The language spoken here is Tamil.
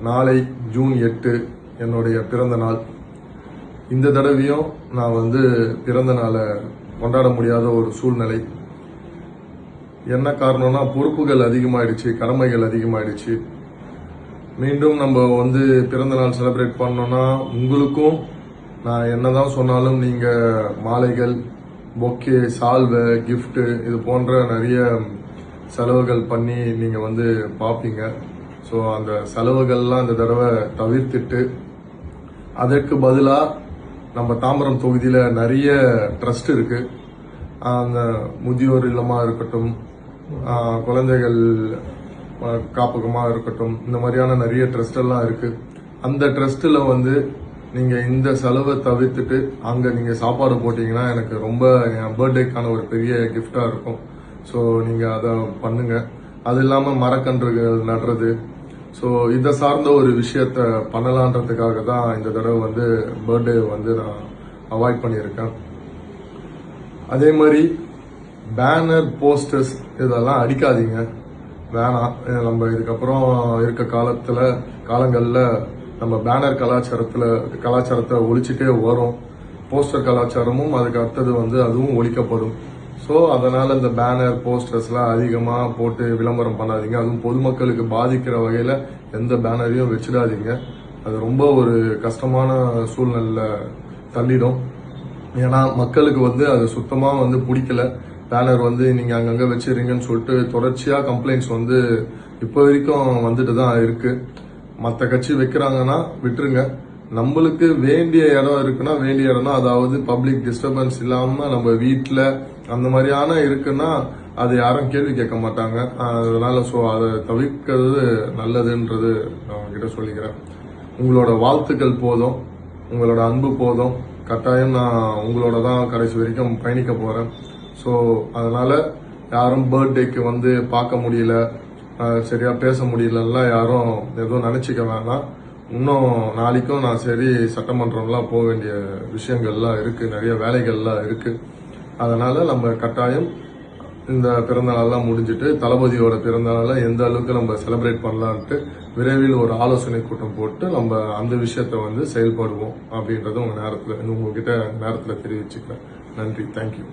நாளை ஜூன் 8 என்னுடைய பிறந்த நாள். இந்த தடவையும் நான் பிறந்த நாளை கொண்டாட முடியாத ஒரு சூழ்நிலை. என்ன காரணம்னா, பொறுப்புகள் அதிகமாயிடுச்சு, கடமைகள் அதிகமாயிடுச்சு. மீண்டும் நம்ம பிறந்த நாள் செலிப்ரேட் பண்ணோம்னா, உங்களுக்கும் நான் என்னதான் சொன்னாலும் நீங்க மாலைகள், பொக்கே, சால்வை, கிஃப்ட் இது போன்ற நிறைய செலவுகள் பண்ணி நீங்க பார்ப்பீங்க. ஸோ அந்த செலவுகள்லாம் இந்த தடவை தவிர்த்துட்டு, அதற்கு பதிலாக நம்ம தாம்பரம் தொகுதியில் நிறைய ட்ரஸ்ட் இருக்கு. அந்த முதியோர் இல்லமாக இருக்கட்டும், குழந்தைகள் காப்பகமாக இருக்கட்டும், இந்த மாதிரியான நிறைய ட்ரஸ்ட் எல்லாம் இருக்கு. அந்த ட்ரஸ்ட்டில் நீங்க இந்த செலவை தவிர்த்துட்டு அங்க நீங்க சாப்பாடு போட்டீங்கன்னா எனக்கு ரொம்ப என் பர்த்டேக்கான ஒரு பெரிய கிஃப்டா இருக்கும். ஸோ நீங்க அதை பண்ணுங்க. அது இல்லாம மரக்கன்றுகள் நடுறது, ஸோ இதை சார்ந்த ஒரு விஷயத்த பண்ணலான்றதுக்காக தான் இந்த தடவை பர்த்டே நான் அவாய்ட் பண்ணியிருக்கேன். அதே மாதிரி பேனர், போஸ்டர்ஸ் இதெல்லாம் அடிக்காதீங்க, வேணாம். நம்ம இதுக்கப்புறம் இருக்க காலங்கள்ல நம்ம பேனர் கலாச்சாரத்தை ஒழிச்சுட்டே வரும். போஸ்டர் கலாச்சாரமும் அதுக்கு அடுத்தது அதுவும் ஒழிக்கப்படும். ஸோ அதனால இந்த பேனர், போஸ்டர்ஸ்லாம் அதிகமா போட்டு விளம்பரம் பண்ணாதீங்க. அதுவும் பொதுமக்களுக்கு பாதிக்கிற வகையில எந்த பேனரையும் வச்சிடாதீங்க. அது ரொம்ப ஒரு கஷ்டமான சூழ்நிலை தள்ளிடும். ஏன்னா மக்களுக்கு அது சுத்தமா பிடிக்கல. பேனர் நீங்க அங்கங்க வச்சிருங்கன்னு சொல்லிட்டு தொடர்ச்சியா கம்ப்ளைண்ட்ஸ் இப்போ வரைக்கும் வந்துட்டு தான் இருக்கு. மற்ற கட்சி வைக்கிறாங்கன்னா விட்டுருங்க. நம்மளுக்கு வேண்டிய இடம் இருக்குன்னா வேண்டிய இடம்னா, அதாவது பப்ளிக் டிஸ்டர்பன்ஸ் இல்லாம நம்ம வீட்டுல அந்த மாதிரியான இருக்குன்னா அது யாரும் கேள்வி கேட்க மாட்டாங்க. அதனால அதை தவிர்க்கிறது நல்லதுன்றது நான் உங்ககிட்ட சொல்லிக்கிறேன். உங்களோட வாழ்த்துக்கள் போதும், உங்களோட அன்பு போதும். கட்டாயம் நான் உங்களோட தான் கடைசி வரைக்கும் பயணிக்க போறேன். ஸோ அதனால யாரும் பர்த்டேக்கு பார்க்க முடியல, சரியா பேச முடியலன்னா யாரும் எதுவும் நினைச்சுக்க வேணாம். இன்னும் நாளைக்கும் நான் சட்டமன்றம்லாம் போக வேண்டிய விஷயங்கள்லாம் இருக்கு, நிறைய வேலைகள்லாம் இருக்கு. அதனால நம்ம கட்டாயம் இந்த பிறந்தநாள்லாம் முடிஞ்சிட்டு தளபதியோட பிறந்தநாளை எந்த அளவுக்கு நம்ம செலிப்ரேட் பண்ணலான்ட்டு விரைவில் ஒரு ஆலோசனை கூட்டம் போட்டு நம்ம அந்த விஷயத்த செயல்படுவோம் அப்படின்றத உங்ககிட்ட நேரத்தில் தெரிவிச்சுக்கிறேன். நன்றி, தேங்க்யூ.